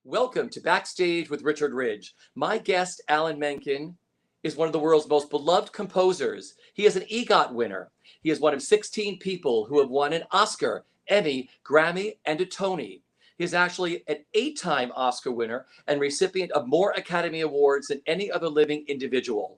Welcome to Backstage with Richard Ridge. My guest, Alan Menken, is one of the world's most beloved composers. He is an EGOT winner. He is one of 16 people who have won an Oscar, Emmy, Grammy, and a Tony. He is actually an 8-time Oscar winner and recipient of more Academy Awards than any other living individual.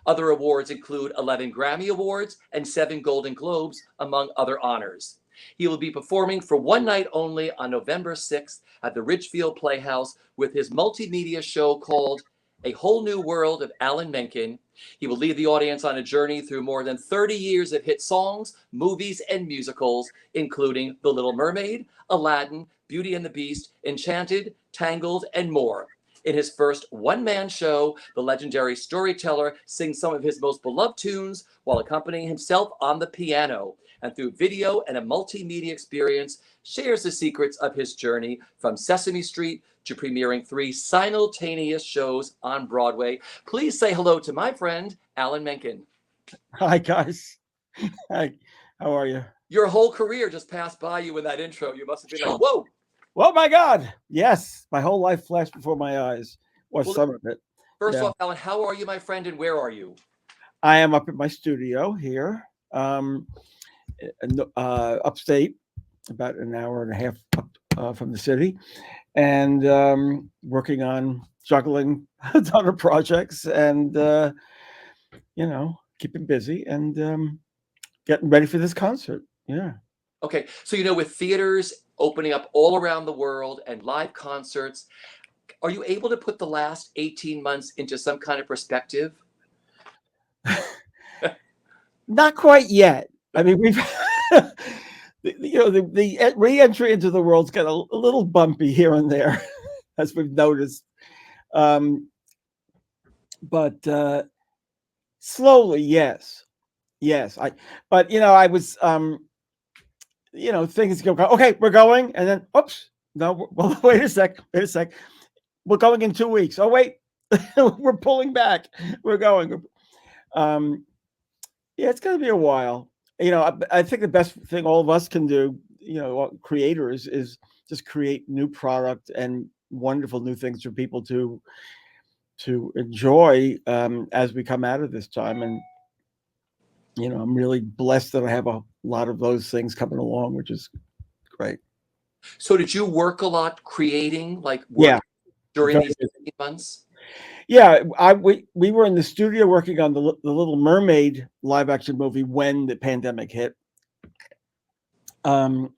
Other awards include 11 Grammy Awards and 7 Golden Globes, among other honors. He will be performing for one night only on November 6th at the Ridgefield Playhouse with his multimedia show called A Whole New World of Alan Menken. He will lead the audience on a journey through more than 30 years of hit songs, movies, and musicals, including The Little Mermaid, Aladdin, Beauty and the Beast, Enchanted, Tangled, and more. In his first one-man show, the legendary storyteller sings some of his most beloved tunes while accompanying himself on the piano, and through video and a multimedia experience, shares the secrets of his journey from Sesame Street to premiering 3 simultaneous shows on Broadway. Please say hello to my friend, Alan Menken. Hi, guys. Hi, how are you? Your whole career just passed by you in that intro. You must have been like, whoa. Oh, my God. Yes, my whole life flashed before my eyes, or Well, some of it. First Yeah. off, Alan, how are you, my friend, and where are you? I am up at my studio here, upstate, about an hour and a half up from the city, and working on juggling a ton of projects and, keeping busy and getting ready for this concert. Yeah. Okay, so with theaters opening up all around the world and live concerts, are you able to put the last 18 months into some kind of perspective? Not quite yet. I mean, we've the re-entry into the world's got a little bumpy here and there, as we've noticed. But slowly, yes. But I was, things go, okay, we're going, and then, oops, no, well, wait a sec, we're going in 2 weeks. Oh, wait, we're pulling back, we're going. Yeah, it's going to be a while. I think the best thing all of us can do, creators, is just create new product and wonderful new things for people to enjoy as we come out of this time. And I'm really blessed that I have a lot of those things coming along, which is great. So did you work a lot creating, like Yeah, during very these busy. 18 months? Yeah, we were in the studio working on the Little Mermaid live action movie when the pandemic hit. Well,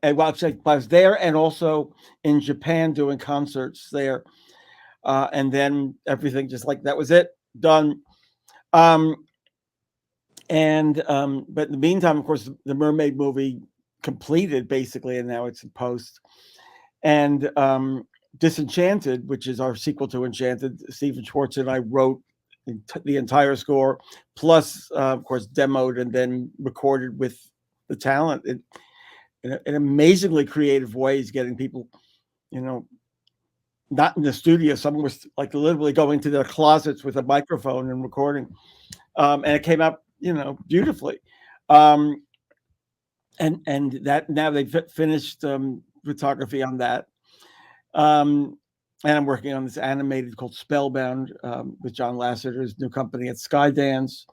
actually, I was there and also in Japan doing concerts there, and then everything just like that was it, done. But in the meantime, of course, the Mermaid movie completed basically, and now it's in post. And Disenchanted, which is our sequel to Enchanted, Stephen Schwartz and I wrote the entire score, plus, of course, demoed and then recorded with the talent in amazingly creative ways, getting people, not in the studio. Someone was like literally going to their closets with a microphone and recording. And it came out, beautifully. And that now they've finished photography on that. And I'm working on this animated called Spellbound with John Lasseter's new company at Skydance,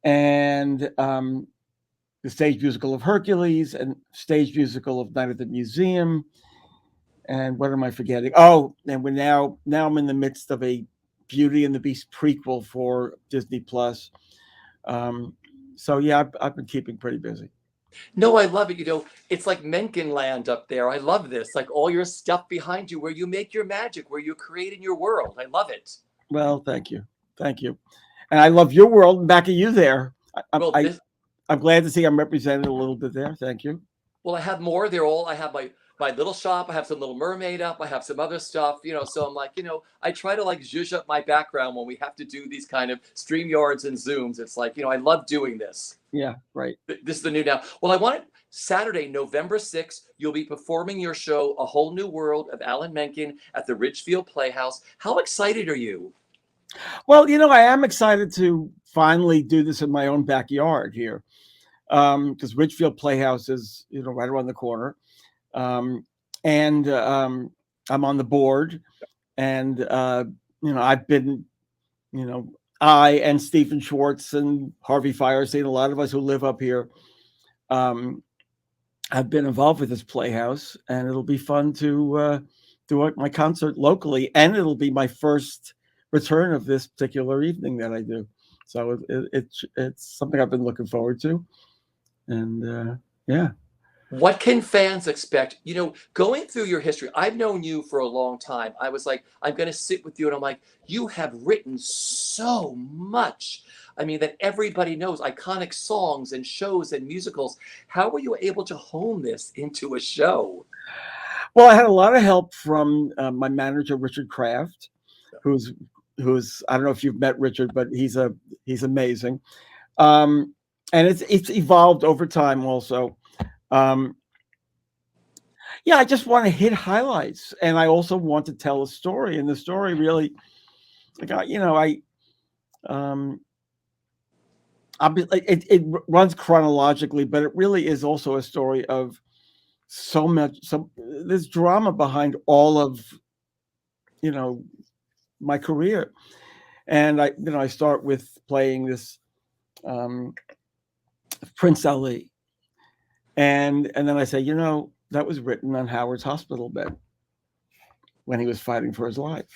and the stage musical of Hercules, and stage musical of Night at the Museum. And what am I forgetting? Oh, and we're now I'm in the midst of a Beauty and the Beast prequel for Disney Plus. So yeah, I've been keeping pretty busy. No, I love it. It's like Menken land up there. I love this. Like all your stuff behind you where you make your magic, where you create in your world. I love it. Well, thank you. And I love your world and back of you there. Well, I'm glad to see I'm represented a little bit there. Thank you. Well, I have more. I have my little shop. I have some Little Mermaid up. I have some other stuff, so I'm like, I try to like zhuzh up my background when we have to do these kind of StreamYards and Zooms. It's like, I love doing this. Yeah, right. This is the new now. Well, I wanted Saturday, November 6th, you'll be performing your show, A Whole New World of Alan Menken at the Ridgefield Playhouse. How excited are you? Well, I am excited to finally do this in my own backyard here. Because Ridgefield Playhouse is, right around the corner. And I'm on the board, and I've been, I and Stephen Schwartz and Harvey Firestein, a lot of us who live up here, have been involved with this playhouse, and it'll be fun to do my concert locally, and it'll be my first return of this particular evening that I do. So it's something I've been looking forward to, and yeah. What can fans expect? Going through your history, I've known you for a long time. I was like, I'm going to sit with you, and I'm like, you have written so much. I mean, that everybody knows, iconic songs and shows and musicals. How were you able to hone this into a show? Well, I had a lot of help from my manager, Richard Kraft, who's I don't know if you've met Richard, but he's amazing. And it's evolved over time also. Yeah, I just want to hit highlights, and I also want to tell a story. And the story really, it runs chronologically, but it really is also a story of there's drama behind all of my career. And I start with playing this Prince Ali, and then I say, that was written on Howard's hospital bed when he was fighting for his life.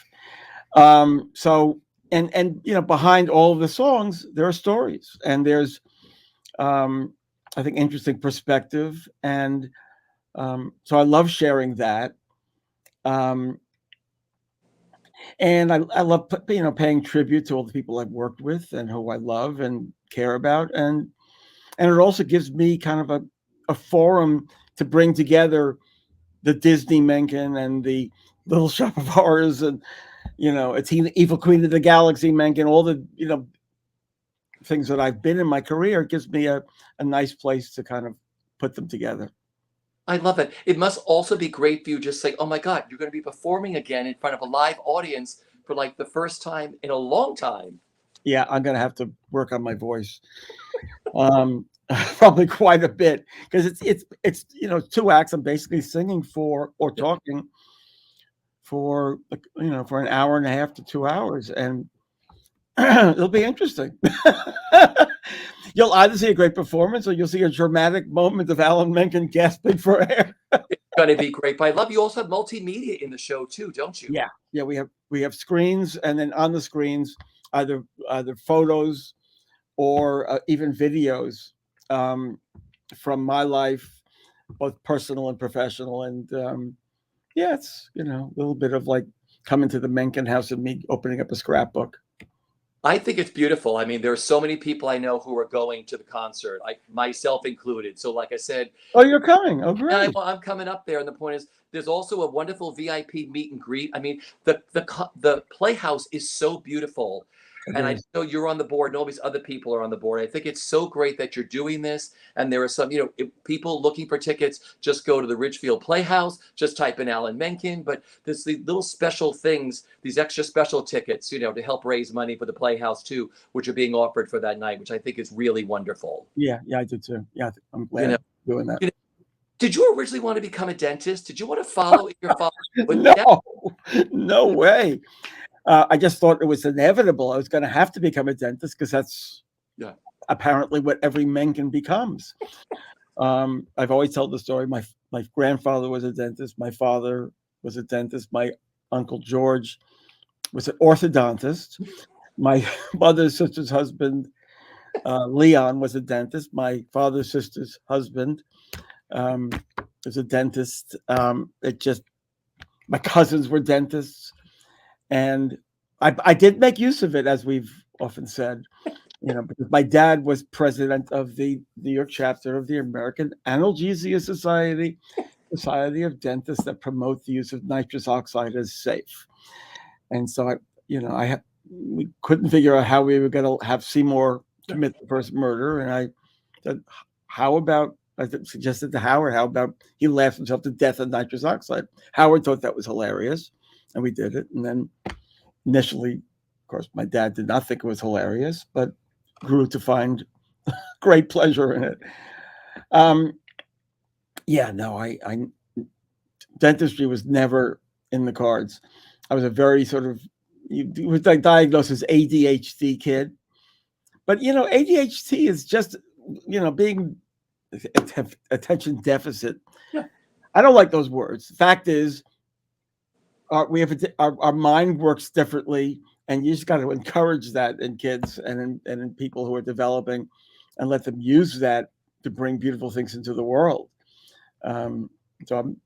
So and behind all of the songs there are stories, and there's I think interesting perspective, and so I love sharing that. And I love paying tribute to all the people I've worked with and who I love and care about, and it also gives me kind of a forum to bring together the Disney Menken and the Little Shop of Horrors, and it's Evil Queen of the Galaxy Menken, all the things that I've been in my career. It gives me a nice place to kind of put them together. I love it. It must also be great for you just say, oh my God, you're going to be performing again in front of a live audience for like the first time in a long time. Yeah, I'm going to have to work on my voice. Probably quite a bit, because it's 2 acts. I'm basically singing for or talking for for an hour and a half to 2 hours, and it'll be interesting. You'll either see a great performance or you'll see a dramatic moment of Alan Menken gasping for air. It's going to be great. But I love you also have multimedia in the show too, don't you? Yeah, we have screens, and then on the screens either photos or even videos from my life, both personal and professional. And yeah, it's a little bit of like coming to the Menken house and me opening up a scrapbook. I think it's beautiful. I mean, there are so many people I know who are going to the concert, myself included. So, like I said, oh, you're coming. Oh, great. I'm coming up there, and the point is, there's also a wonderful VIP meet and greet. I mean, the Playhouse is so beautiful, and I know you're on the board, and all these other people are on the board. I think it's so great that you're doing this, and there are some, if people looking for tickets, just go to the Ridgefield Playhouse, just type in Alan Menken. But there's these little special things, these extra special tickets, to help raise money for the Playhouse too, which are being offered for that night, which I think is really wonderful. Yeah, I do too. Yeah, I'm glad doing that. Did you originally want to become a dentist? Did you want to follow your father? No way. I just thought it was inevitable. I was going to have to become a dentist, because that's apparently what every Menken becomes. I've always told the story. My grandfather was a dentist. My father was a dentist. My Uncle George was an orthodontist. My mother's sister's husband, Leon, was a dentist. My father's sister's husband was a dentist. My cousins were dentists. And I did make use of it, as we've often said, because my dad was president of the New York chapter of the American Analgesia Society of Dentists, that promote the use of nitrous oxide as safe. And so we couldn't figure out how we were going to have Seymour commit the first murder. And I said, I suggested to Howard, how about he laughs himself to death on nitrous oxide? Howard thought that was hilarious, and we did it. And then initially, of course, my dad did not think it was hilarious, but grew to find great pleasure in it. Dentistry was never in the cards. I was a very sort of, you was like diagnosed as ADHD kid, but ADHD is just being attention deficit. Yeah. I don't like those words. Fact is, our mind works differently, and you just got to encourage that in kids and in people who are developing, and let them use that to bring beautiful things into the world. So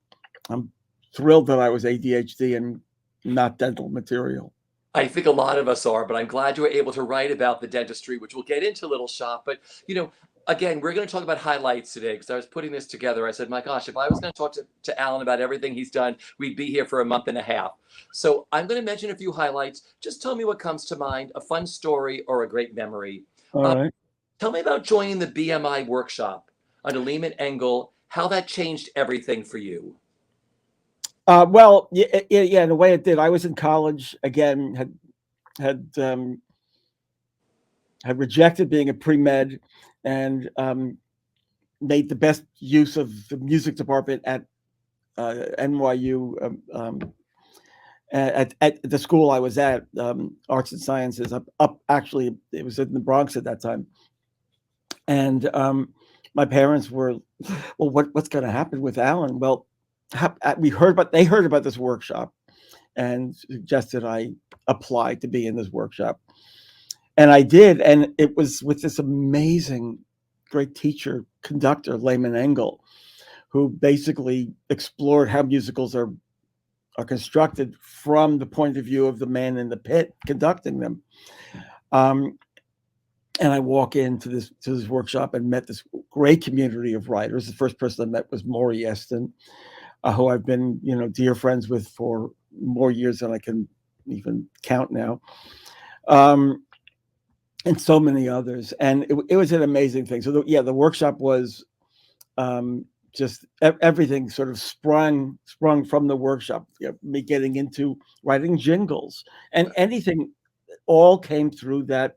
I'm thrilled that I was ADHD and not dental material. I think a lot of us are, but I'm glad you were able to write about the dentistry, which we'll get into Little Shop. But, again, we're going to talk about highlights today because I was putting this together. I said, my gosh, if I was going to talk to Alan about everything he's done, we'd be here for a month and a half. So I'm going to mention a few highlights. Just tell me what comes to mind, a fun story or a great memory. All right. Tell me about joining the BMI workshop under Lehman Engel, how that changed everything for you. Well, yeah, in a way it did. I was in college again, had rejected being a pre-med, and made the best use of the music department at NYU, at the school I was at, Arts and Sciences, up actually, it was in the Bronx at that time. And my parents were, well, what's going to happen with Alan? Well, they heard about this workshop and suggested I apply to be in this workshop. And I did. And it was with this amazing, great teacher, conductor, Lehman Engel, who basically explored how musicals are constructed from the point of view of the man in the pit conducting them. And I walk into this workshop and met this great community of writers. The first person I met was Maury Eston, who I've been, dear friends with for more years than I can even count now, and so many others. And it was an amazing thing. So the workshop was just everything sort of sprung from the workshop. Me getting into writing jingles and anything, all came through that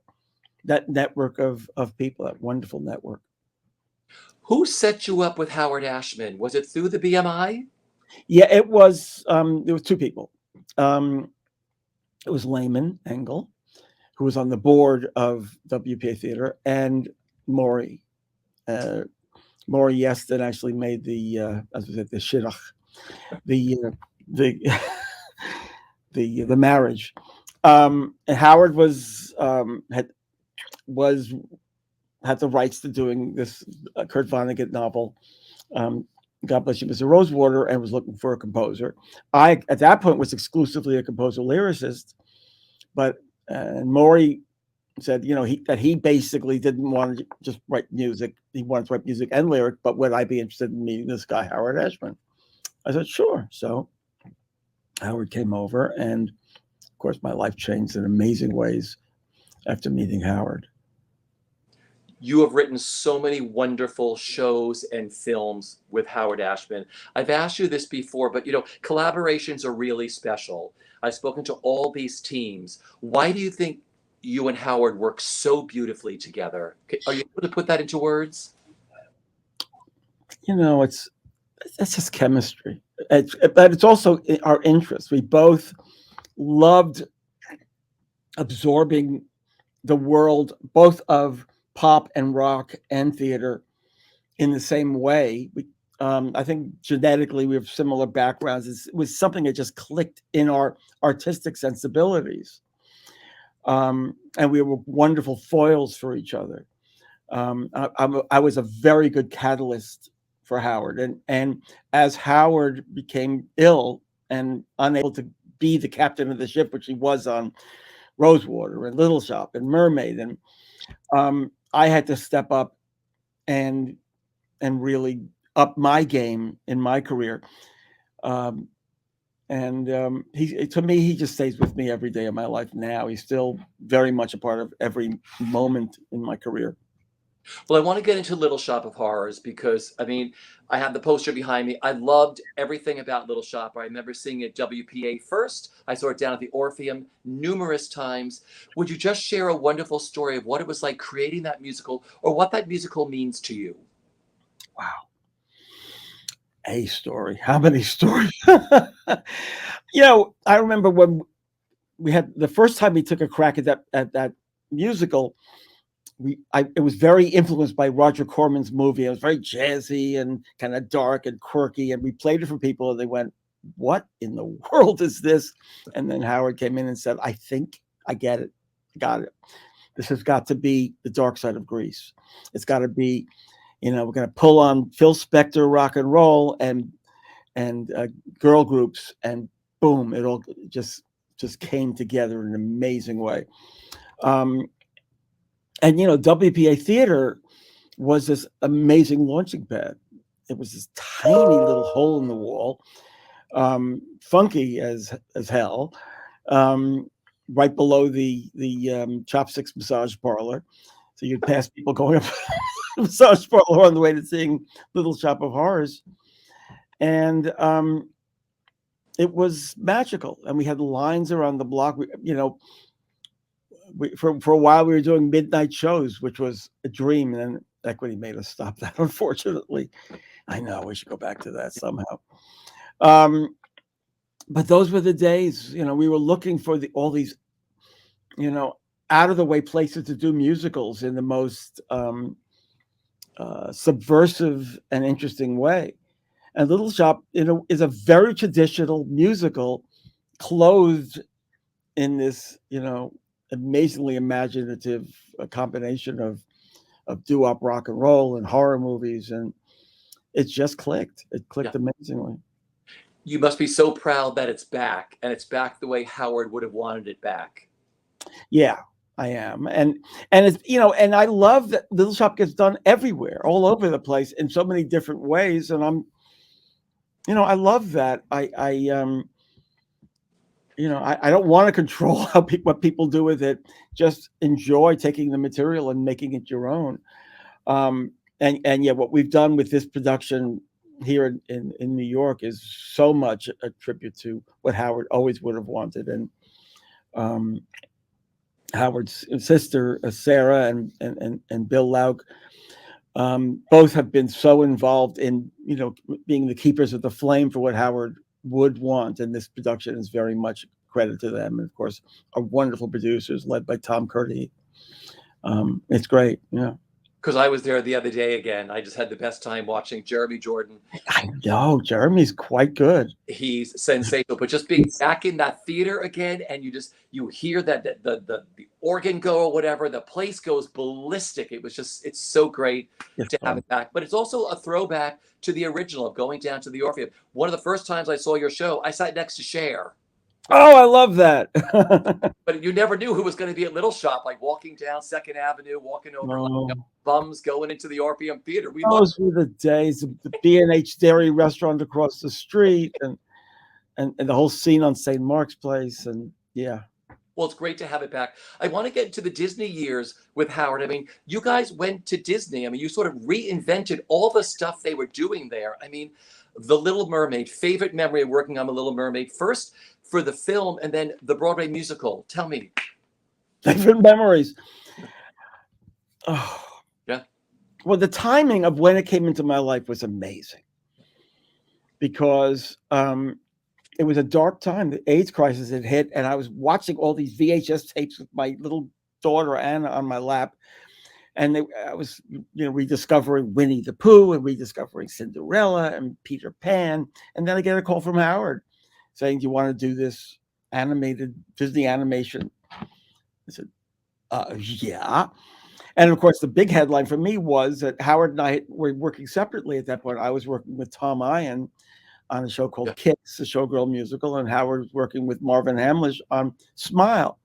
network of people, that wonderful network. Who set you up with Howard Ashman? Was it through the BMI? Yeah, it was. There was two people. It was Lehman Engel, who was on the board of WPA Theater, and Maury. Maury Yeston actually made the, as I said, the shidduch, the marriage. And Howard had the rights to doing this Kurt Vonnegut novel, God Bless You, Mr. Rosewater, and was looking for a composer. I, at that point, was exclusively a composer lyricist, but Maury said, that he basically didn't want to just write music. He wanted to write music and lyric, but would I be interested in meeting this guy, Howard Ashman? I said, sure. So Howard came over, and of course, my life changed in amazing ways after meeting Howard. You have written so many wonderful shows and films with Howard Ashman. I've asked you this before, but collaborations are really special. I've spoken to all these teams. Why do you think you and Howard work so beautifully together? Are you able to put that into words? It's just chemistry. But it's also our interests. We both loved absorbing the world, both of pop and rock and theater, in the same way. I think genetically we have similar backgrounds. It was something that just clicked in our artistic sensibilities. And we were wonderful foils for each other. I was a very good catalyst for Howard. And as Howard became ill and unable to be the captain of the ship, which he was on Rosewater and Little Shop and Mermaid, and I had to step up and really up my game in my career. To me, he just stays with me every day of my life now. He's still very much a part of every moment in my career. Well, I want to get into Little Shop of Horrors because, I have the poster behind me. I loved everything about Little Shop. I remember seeing it WPA first. I saw it down at the Orpheum numerous times. Would you just share a wonderful story of what it was like creating that musical, or what that musical means to you? Wow. A story. How many stories? I remember when we had the first time we took a crack at that musical. It was very influenced by Roger Corman's movie. It was very jazzy and kind of dark and quirky. And we played it for people, and they went, "What in the world is this?" And then Howard came in and said, "I think I get it. Got it. This has got to be the Dark Side of Greece. It's got to be, we're going to pull on Phil Spector rock and roll and girl groups, and boom, it all just came together in an amazing way." And WPA Theater was this amazing launching pad. It was this tiny little hole in the wall, funky as hell, right below the Chopsticks massage parlor. So you'd pass people going up the massage parlor on the way to seeing Little Shop of Horrors, and it was magical. And we had lines around the block. For a while we were doing midnight shows, which was a dream, and then Equity made us stop that, unfortunately. I know, we should go back to that somehow. But those were the days. We were looking for all these out of the way places to do musicals in the most subversive and interesting way. And Little Shop is a very traditional musical, clothed in this amazingly imaginative combination of doo-wop rock and roll and horror movies, and it just clicked. It clicked amazingly. You must be so proud that it's back, and it's back the way Howard would have wanted it back. Yeah, I am, and it's and I love that Little Shop gets done everywhere, all over the place, in so many different ways, and I love that. I don't want to control what people do with it. Just enjoy taking the material and making it your own. And yeah, what we've done with this production here in New York is so much a tribute to what Howard always would have wanted. And Howard's sister, Sarah, and Bill Lauk, both have been so involved in, being the keepers of the flame for what Howard would want, and this production is very much credit to them, and of course our wonderful producers led by Tom Curdy. It's great. Because I was there the other day again. I just had the best time watching Jeremy Jordan. I know Jeremy's quite good. He's sensational, but just being back in that theater again, and you hear that the organ go or whatever, the place goes ballistic. It's so great to have it back. But it's also a throwback to the original of going down to the Orpheum. One of the first times I saw your show, I sat next to Cher. Oh, I love that. But you never knew who was going to be at Little Shop, like walking down Second Avenue, walking over like, bums going into the Orpheum Theater. Those were the days of the B&H Dairy restaurant across the street, and the whole scene on St. Mark's Place, and yeah. Well, it's great to have it back. I want to get into the Disney years with Howard. I mean, you guys went to Disney. I mean, you sort of reinvented all the stuff they were doing there. I mean, The Little Mermaid, favorite memory of working on The Little Mermaid, first for the film and then the Broadway musical. Tell me. Favorite memories. Oh. Yeah. Well, the timing of when it came into my life was amazing, because it was a dark time. The AIDS crisis had hit, and I was watching all these VHS tapes with my little daughter Anna on my lap, and I was, rediscovering Winnie the Pooh and rediscovering Cinderella and Peter Pan, and then I get a call from Howard saying, "Do you want to do this animated Disney animation?" I said, "Yeah." And of course, the big headline for me was that Howard and I were working separately at that point. I was working with Tom Ian on a show called Kicks, a showgirl musical, and Howard was working with Marvin Hamlish on Smile.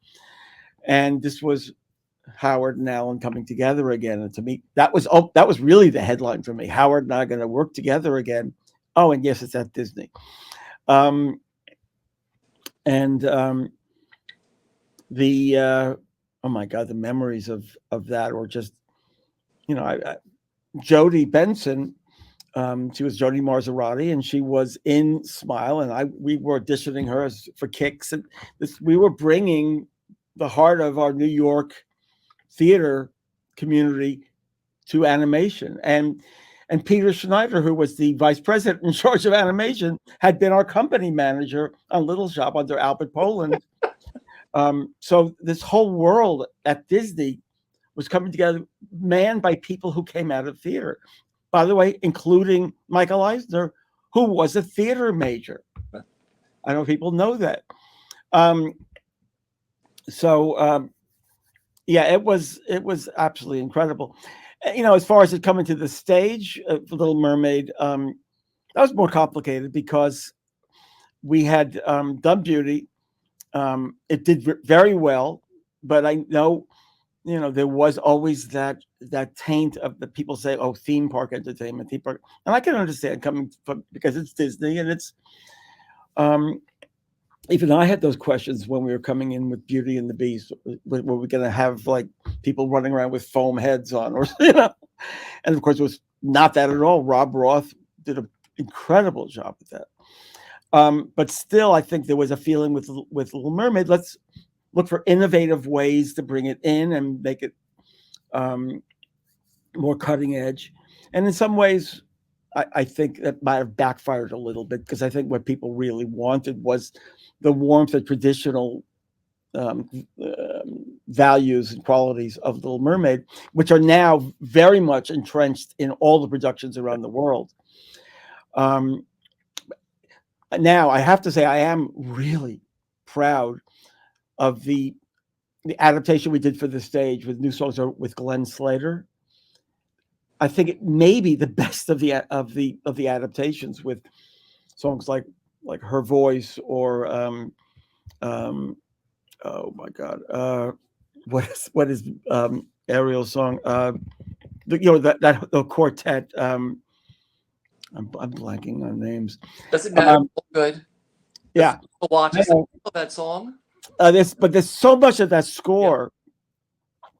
And this was Howard and Alan coming together again. And to me, that was really the headline for me. Howard and I are going to work together again. Oh, and yes, it's at Disney. Oh my God, the memories of that, or just, Jodie Benson, she was Jodie Marzorati, and she was in Smile, and we were auditioning her for Kicks, and we were bringing the heart of our New York theater community to animation, and And Peter Schneider, who was the vice president in charge of animation, had been our company manager on Little Shop under Albert Poland. So this whole world at Disney was coming together, manned by people who came out of theater. By the way, including Michael Eisner, who was a theater major. I don't know if people know that. Yeah, it was absolutely incredible. As far as it coming to the stage, Little Mermaid, that was more complicated because we had done Beauty. It did very well, but I know, there was always that taint of the people say, "Oh, theme park entertainment, theme park," and I can understand coming from, because it's Disney and it's. Even I had those questions when we were coming in with Beauty and the Beast. Were we going to have like people running around with foam heads on, or And of course, it was not that at all. Rob Roth did an incredible job with that. But still, I think there was a feeling with Little Mermaid. Let's look for innovative ways to bring it in and make it more cutting edge. And in some ways, I think that might have backfired a little bit, because I think what people really wanted was the warmth of traditional values and qualities of Little Mermaid, which are now very much entrenched in all the productions around the world. Now, I have to say, I am really proud of the adaptation we did for the stage with new songs with Glenn Slater. I think it may be the best of the adaptations, with songs like Her Voice, or oh my God, what is Ariel's song? The quartet. I'm blanking on names. Doesn't matter. Good. Yeah. Watch us. I love that song. There's so much of that score. Yeah.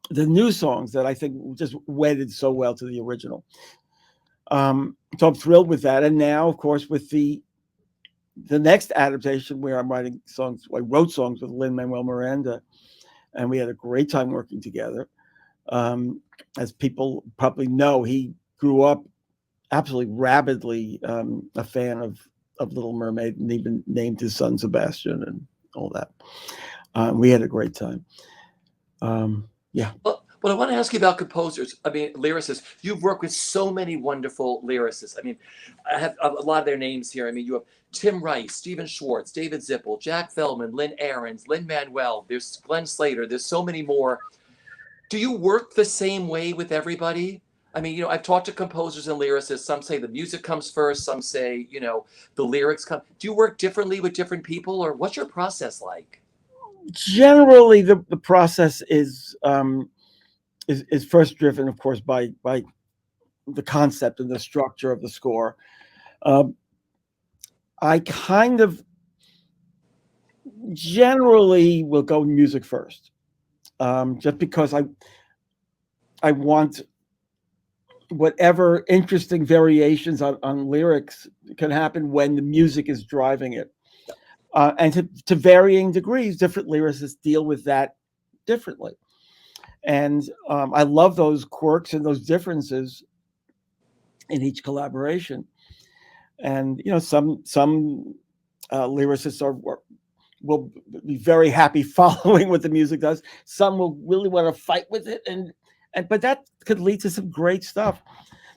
The new songs that I think just wedded so well to the original. So I'm thrilled with that. And now, of course, with the next adaptation, where I'm writing songs, I wrote songs with Lin-Manuel Miranda, and we had a great time working together. As people probably know, he grew up absolutely rabidly a fan of Little Mermaid, and even named his son Sebastian and all that. We had a great time. Yeah. Well, I want to ask you about composers. I mean, lyricists. You've worked with so many wonderful lyricists. I mean, I have a lot of their names here. I mean, you have Tim Rice, Stephen Schwartz, David Zippel, Jack Feldman, Lynn Ahrens, Lin-Manuel. There's Glenn Slater. There's so many more. Do you work the same way with everybody? I mean, I've talked to composers and lyricists. Some say the music comes first. Some say, the lyrics come. Do you work differently with different people, or what's your process like? Generally, the process is first driven, of course, by the concept and the structure of the score. I kind of generally will go music first, just because I want whatever interesting variations on lyrics can happen when the music is driving it. And to varying degrees, different lyricists deal with that differently. And I love those quirks and those differences in each collaboration. And some lyricists will be very happy following what the music does. Some will really want to fight with it, but that could lead to some great stuff.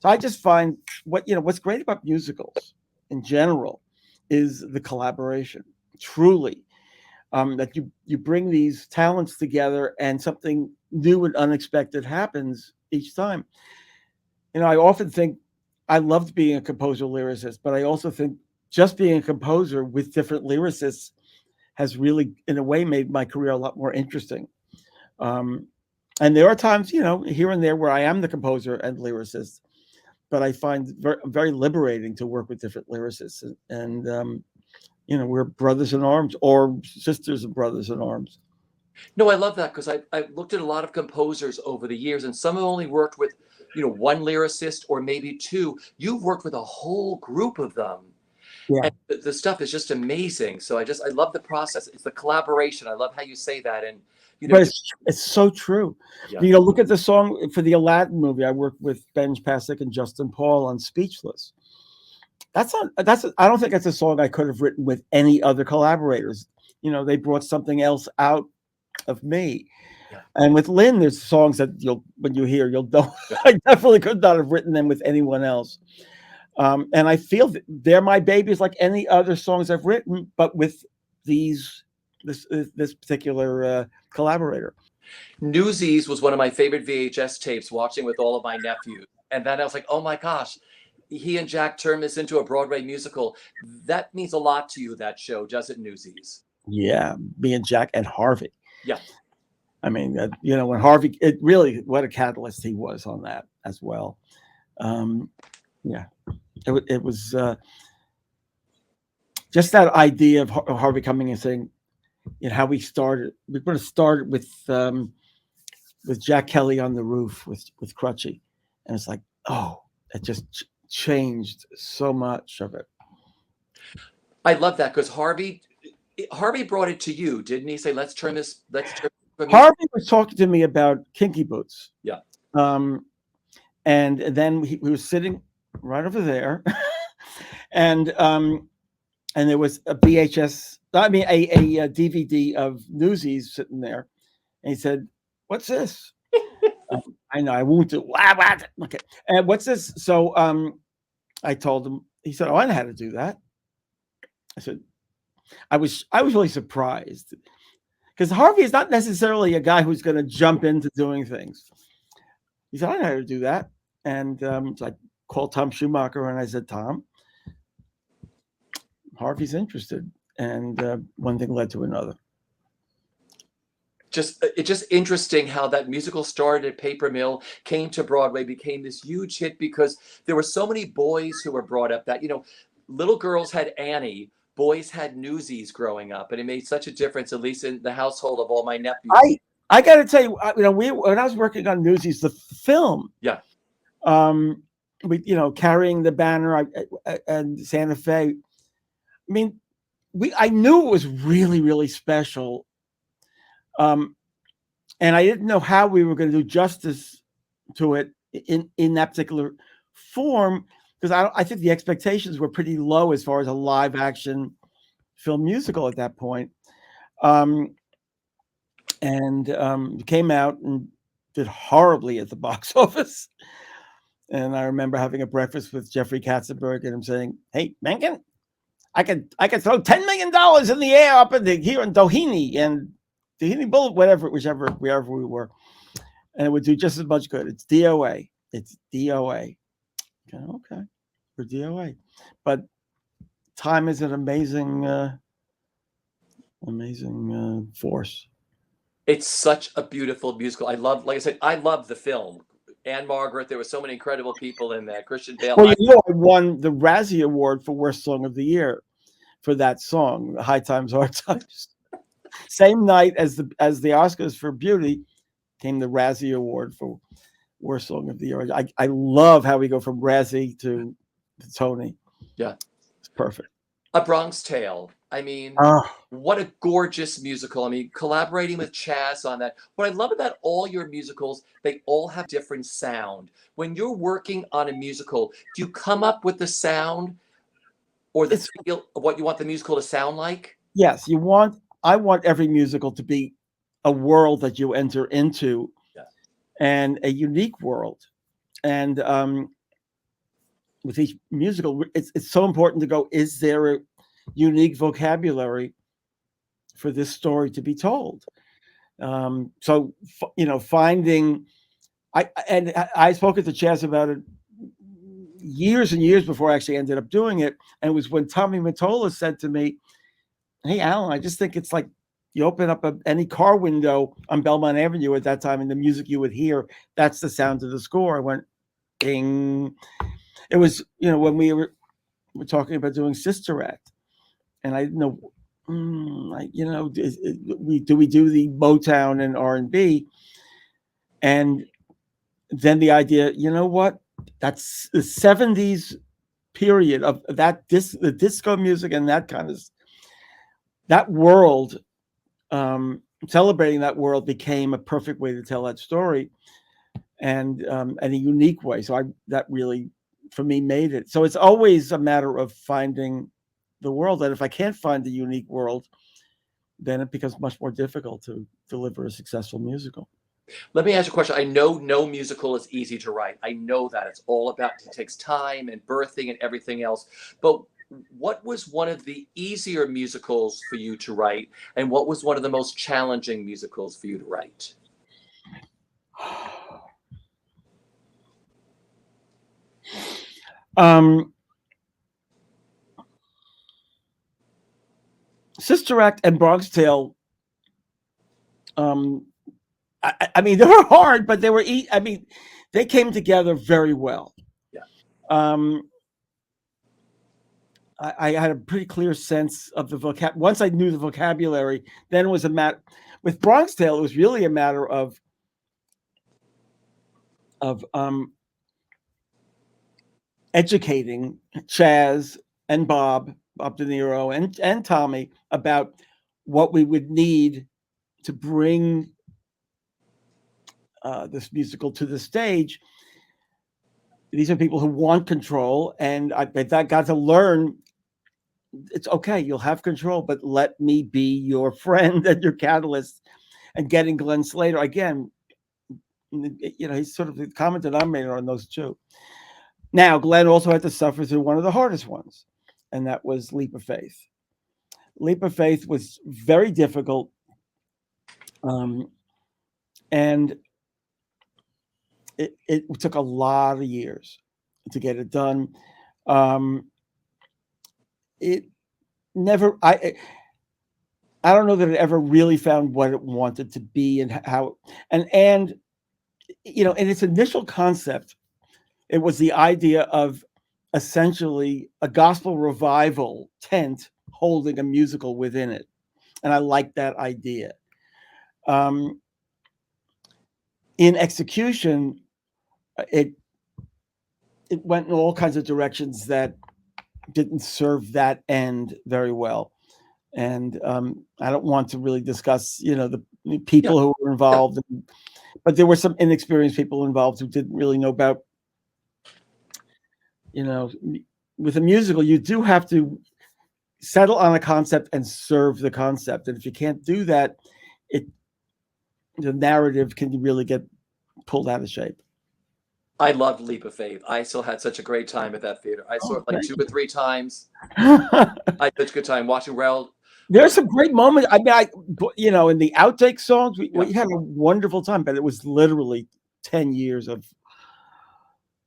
So I just find what's great about musicals in general is the collaboration. Truly, that you bring these talents together and something new and unexpected happens each time. I often think I loved being a composer lyricist, but I also think just being a composer with different lyricists has really, in a way, made my career a lot more interesting. And there are times, here and there where I am the composer and lyricist, but I find very, very liberating to work with different lyricists. And we're brothers in arms, or sisters and brothers in arms. No, I love that, because I've looked at a lot of composers over the years, and some have only worked with, one lyricist or maybe two. You've worked with a whole group of them. Yeah. And the stuff is just amazing. So I love the process. It's the collaboration. I love how you say that. And, But it's so true. yeah. You know, look at the song for the Aladdin movie. I worked with Ben Pasek and Justin Paul on Speechless. I don't think that's a song I could have written with any other collaborators. You know, they brought something else out of me. Yeah. And with Lynn, there's songs that when you hear, you'll know. I definitely could not have written them with anyone else. And I feel that they're my babies like any other songs I've written, but with this particular collaborator. Newsies was one of my favorite VHS tapes, watching with all of my nephews. And then I was like, oh my gosh, he and Jack turned this into a Broadway musical. That means a lot to you, that show, does it, Newsies? Yeah, me and Jack and Harvey. Yeah. I mean, you know, when Harvey, it really, what a catalyst he was on that as well. Yeah, it was just that idea of Harvey coming and saying, you know, how we started. We're going to start with Jack Kelly on the roof with Crutchy, and it's like, oh, it just changed so much of it. I love that because Harvey brought it to you, didn't he? Say, let's turn this. Harvey was talking to me about Kinky Boots. Yeah. And then he was sitting right over there, and there was a VHS, a DVD of Newsies sitting there, and he said, "What's this?" I know I won't do. Okay, and what's this? So I told him. He said, "Oh, I know how to do that." I said, I was really surprised because Harvey is not necessarily a guy who's going to jump into doing things. He said, "I know how to do that," and so I called Tom Schumacher and I said, "Tom, Harvey's interested," and one thing led to another. It's just interesting how that musical started at Paper Mill, came to Broadway, became this huge hit because there were so many boys who were brought up that, you know, little girls had Annie, boys had Newsies growing up, and it made such a difference, at least in the household of all my nephews. I got to tell you, you know, when I was working on Newsies, the film, yeah, we, you know, carrying the banner and Santa Fe. I mean, I knew it was really, really special. And I didn't know how we were going to do justice to it in that particular form, because I think the expectations were pretty low as far as a live action film musical at that point. And came out and did horribly at the box office. And I remember having a breakfast with Jeffrey Katzenberg and him saying, "Hey, Menken, I could throw $10 million in the air up here in Doheny and Doheny Boulevard, wherever we were, and it would do just as much good. It's DOA. It's DOA. Okay, for DOA, but time is an amazing force. It's such a beautiful musical. Like I said, I love the film. Anne Margaret, there were so many incredible people in there. Christian Bale. Well, you know, I won the Razzie Award for Worst Song of the Year for that song, High Times, Hard Times. Same night as the Oscars for Beauty came the Razzie Award for Worst Song of the Year. I love how we go from Razzie to Tony. Yeah. It's perfect. A Bronx Tale. I mean, what a gorgeous musical. I mean, collaborating with Chaz on that. What I love about all your musicals, they all have different sound. When you're working on a musical, do you come up with the sound or the feel of what you want the musical to sound like? Yes, I want every musical to be a world that you enter into, and a unique world. And with each musical, it's so important to go, is there a unique vocabulary for this story to be told? So, you know, finding, I spoke to Chaz about it years and years before I actually ended up doing it. And it was when Tommy Mottola said to me, "Hey, Alan, I just think it's like you open up any car window on Belmont Avenue at that time, and the music you would hear, that's the sound of the score." I went, ding. It was, you know, when we were talking about doing Sister Act, and I didn't know, you know, do we do the Motown and R&B? And then the idea, you know what? That's the 70s period of the disco music and that world, celebrating that world became a perfect way to tell that story, and a unique way. So that really, for me, made it. So it's always a matter of finding the world. And if I can't find the unique world, then it becomes much more difficult to deliver a successful musical. Let me ask you a question. I know no musical is easy to write. I know that it's all about, it takes time and birthing and everything else. But what was one of the easier musicals for you to write? And what was one of the most challenging musicals for you to write? Sister Act and Bronx Tale. I mean, they were hard, but they were. I mean, they came together very well. Yeah. I had a pretty clear sense of the vocabulary. Once I knew the vocabulary, then it was a matter. With Bronx Tale, it was really a matter of educating Chaz and Bob De Niro and Tommy about what we would need to bring this musical to the stage. These are people who want control, and I got to learn. It's okay, you'll have control, but let me be your friend and your catalyst. And getting Glenn Slater again, he's sort of the common denominator on those two. Now, Glenn also had to suffer through one of the hardest ones, and that was Leap of Faith. Leap of Faith was very difficult, and it took a lot of years to get it done. It never, I don't know that it ever really found what it wanted to be and how, and in its initial concept, it was the idea of essentially a gospel revival tent holding a musical within it. And I like that idea. In execution, it went in all kinds of directions that didn't serve that end very well. And I don't want to really discuss, the people who were involved, but there were some inexperienced people involved who didn't really know about, with a musical, you do have to settle on a concept and serve the concept. And if you can't do that, the narrative can really get pulled out of shape. I loved Leap of Faith. I still had such a great time at that theater. I saw it like 2 or 3 times. I had such a good time watching Raoul. There's some great moments. I mean, in the outtake songs, we had a wonderful time, but it was literally 10 years of.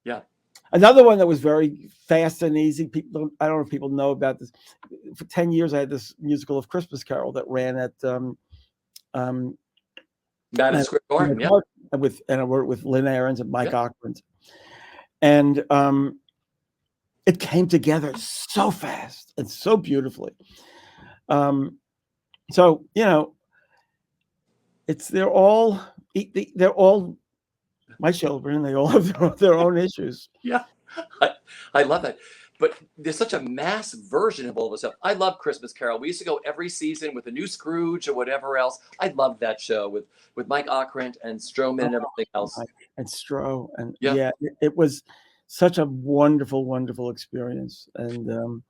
Yeah. Another one that was very fast and easy. I don't know if people know about this. For 10 years, I had this musical of Christmas Carol that ran at Madison Square Garden, yeah. And I worked with Lynn Ahrens and Mike Ockrent. And it came together so fast and so beautifully. So, they're all my children. They all have their own issues. Yeah, I love that. But there's such a mass version of all this stuff. I love Christmas Carol. We used to go every season with a new Scrooge or whatever else. I loved that show with Mike Ockrent and Stroman and everything else. And Stroh. And it was such a wonderful, wonderful experience. And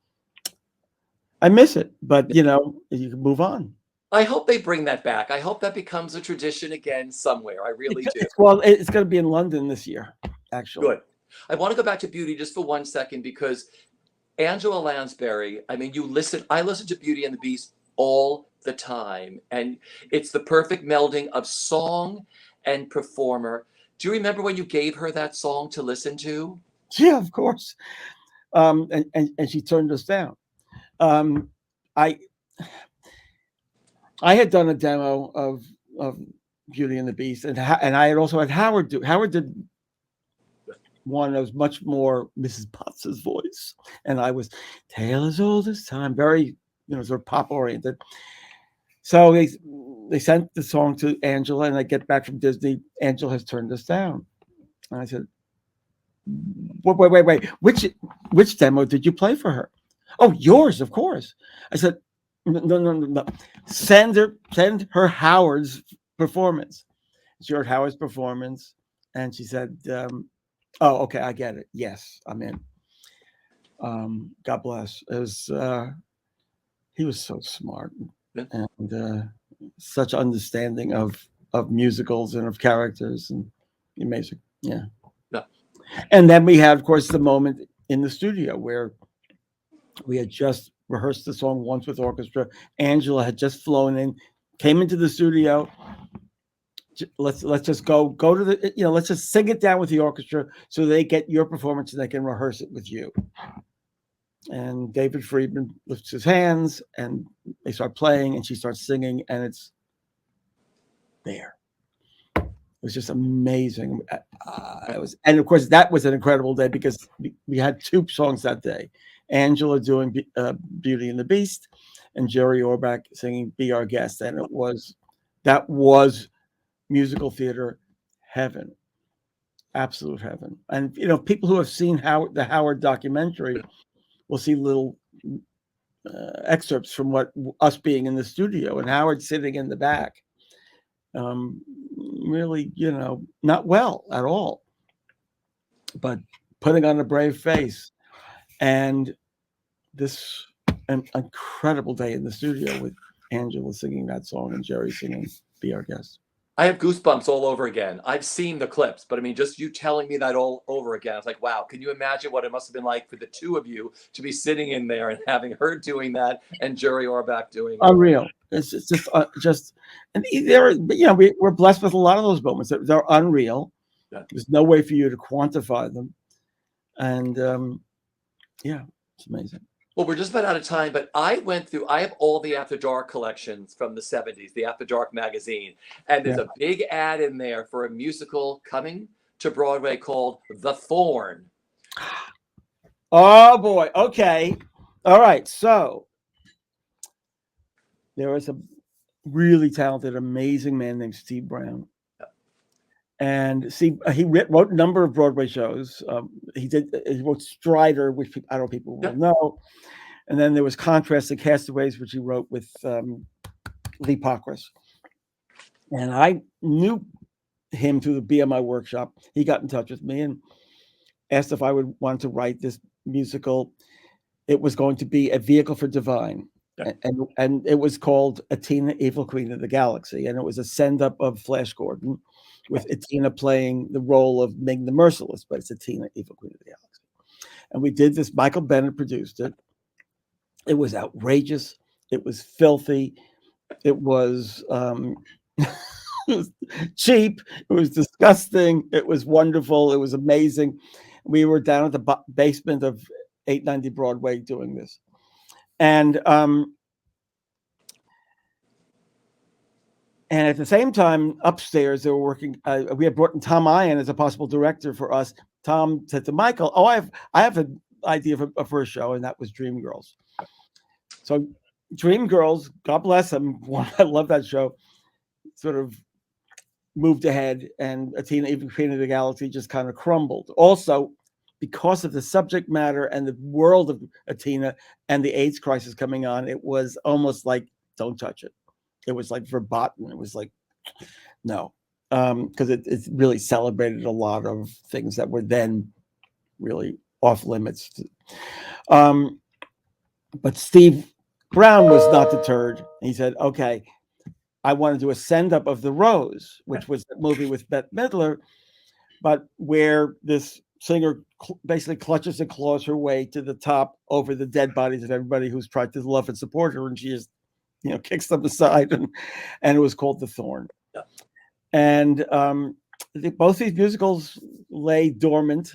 I miss it, but you can move on. I hope they bring that back. I hope that becomes a tradition again somewhere. I really do. Well, it's going to be in London this year, actually. Good. I want to go back to Beauty just for 1 second, because Angela Lansbury, I mean, I listen to Beauty and the Beast all the time, and it's the perfect melding of song and performer. Do you remember when you gave her that song to listen to? Yeah, of course. And she turned us down. I had done a demo of Beauty and the Beast, and I had also had Howard do. Howard did one that was much more Mrs. Potts's voice, and I was tale as old as time, very sort of pop oriented. So they sent the song to Angela, and I get back from Disney. Angela has turned us down, and I said, Wait. Which demo did you play for her? Oh, yours, of course. I said, no. Send her Howard's performance. She heard Howard's performance, and she said, "Oh, okay, I get it. Yes, I'm in." God bless. It was he was so smart Yeah. and such understanding of musicals and of characters and amazing. Yeah. Yeah. And then we had, of course, the moment in the studio where we had just rehearsed the song once with orchestra. Angela had just flown in, came into the studio. Let's just go to the let's just sing it down with the orchestra so they get your performance and they can rehearse it with you. And David Friedman lifts his hands and they start playing and she starts singing and it's there. It was just amazing. And of course that was an incredible day because we had two songs that day. Angela doing Beauty and the Beast and Jerry Orbach singing Be Our Guest. And that was musical theater heaven, absolute heaven. And people who have seen the Howard documentary will see little excerpts from us being in the studio and Howard sitting in the back, really, not well at all, but putting on a brave face. And this an incredible day in the studio with Angela singing that song and Jerry singing Be Our Guest. I have goosebumps all over again. I've seen the clips, but I mean, just you telling me that all over again, I was like, wow, can you imagine what it must have been like for the two of you to be sitting in there and having her doing that and Jerry Orbach doing it? Unreal. It's just, and we're blessed with a lot of those moments. They're unreal. Yeah. There's no way for you to quantify them. And yeah, it's amazing. Well, we're just about out of time, but I have all the After Dark collections from the 70s, the After Dark magazine. And there's a big ad in there for a musical coming to Broadway called The Thorn. Oh, boy. Okay. All right. So there was a really talented, amazing man named Steve Brown. And he wrote a number of Broadway shows. He wrote Strider, which I don't know people will know. And then there was Contrast and Castaways, which he wrote with Lee Pockris. And I knew him through the BMI workshop. He got in touch with me and asked if I would want to write this musical. It was going to be a vehicle for Divine. Yeah. And it was called Athena, Evil Queen of the Galaxy. And it was a send-up of Flash Gordon with Athena playing the role of Ming the Merciless, but it's Athena, Evil Queen of the Galaxy. And we did this. Michael Bennett produced it. It was outrageous. It was filthy. It was cheap. It was disgusting. It was wonderful. It was amazing. We were down at the basement of 890 Broadway doing this. And at the same time, upstairs, they were working. We had brought in Tom Ian as a possible director for us. Tom said to Michael, "Oh, I have an idea for a show," and that was Dreamgirls. So Dreamgirls, God bless them. I love that show. Sort of moved ahead, and Athena, Evil Queen of the Galaxy, just kind of crumbled. Also, because of the subject matter and the world of Athena and the AIDS crisis coming on, it was almost like, don't touch it. It was like verboten. It was like, no, because it really celebrated a lot of things that were then really off limits. But Steve Brown was not deterred. He said, okay, I want to do a send-up of The Rose, which was the movie with Bette Midler, but where this singer basically clutches and claws her way to the top over the dead bodies of everybody who's tried to love and support her, and she just, kicks them aside, and it was called The Thorn. Yeah. And both these musicals lay dormant.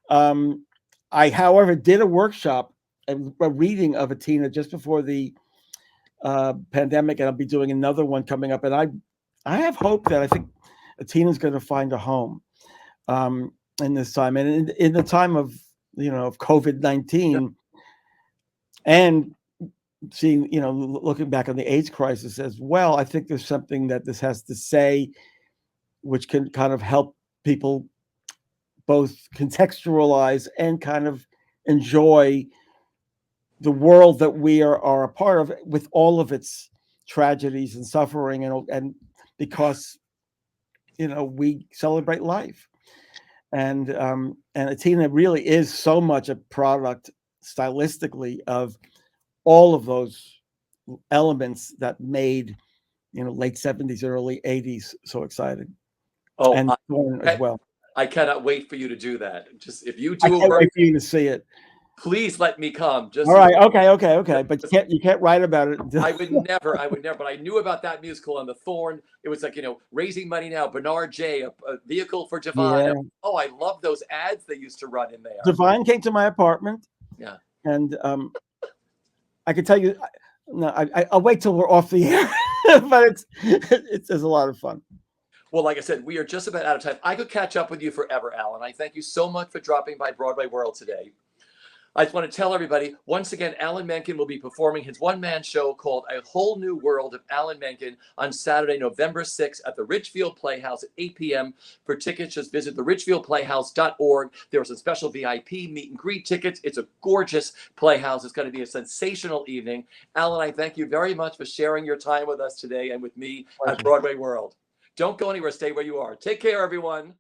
I, however, did a workshop, a reading of Athena just before the pandemic, and I'll be doing another one coming up. And I have hope that I think Athena's going to find a home in this time, and in the time of of COVID-19, and seeing looking back on the AIDS crisis as well. I think there's something that this has to say, which can kind of help people both contextualize and kind of enjoy the world that we are a part of, with all of its tragedies and suffering, and because we celebrate life. And Atina really is so much a product stylistically of all of those elements that made late 70s, early 80s so exciting. Oh, And Thorn as well. I cannot wait for you to do that. Just if you I do a can't work, wait for you to see it. please let me come. Just All right, okay. But you can't write about it. I would never. But I knew about that musical and the Thorn. It was like, Raising Money Now, Bernard J, a vehicle for Javon. Yeah. Oh, I love those ads they used to run in there. Divine came to my apartment. Yeah. And I can tell you, no, I'll wait till we're off the air, but it's a lot of fun. Well, like I said, we are just about out of time. I could catch up with you forever, Alan. I thank you so much for dropping by Broadway World today. I just want to tell everybody, once again, Alan Menken will be performing his one-man show called A Whole New World of Alan Menken on Saturday, November 6th at the Ridgefield Playhouse at 8 p.m. For tickets, just visit the ridgefieldplayhouse.org. There are some special VIP meet and greet tickets. It's a gorgeous playhouse. It's going to be a sensational evening. Alan, I thank you very much for sharing your time with us today and with me at Broadway World. Don't go anywhere. Stay where you are. Take care, everyone.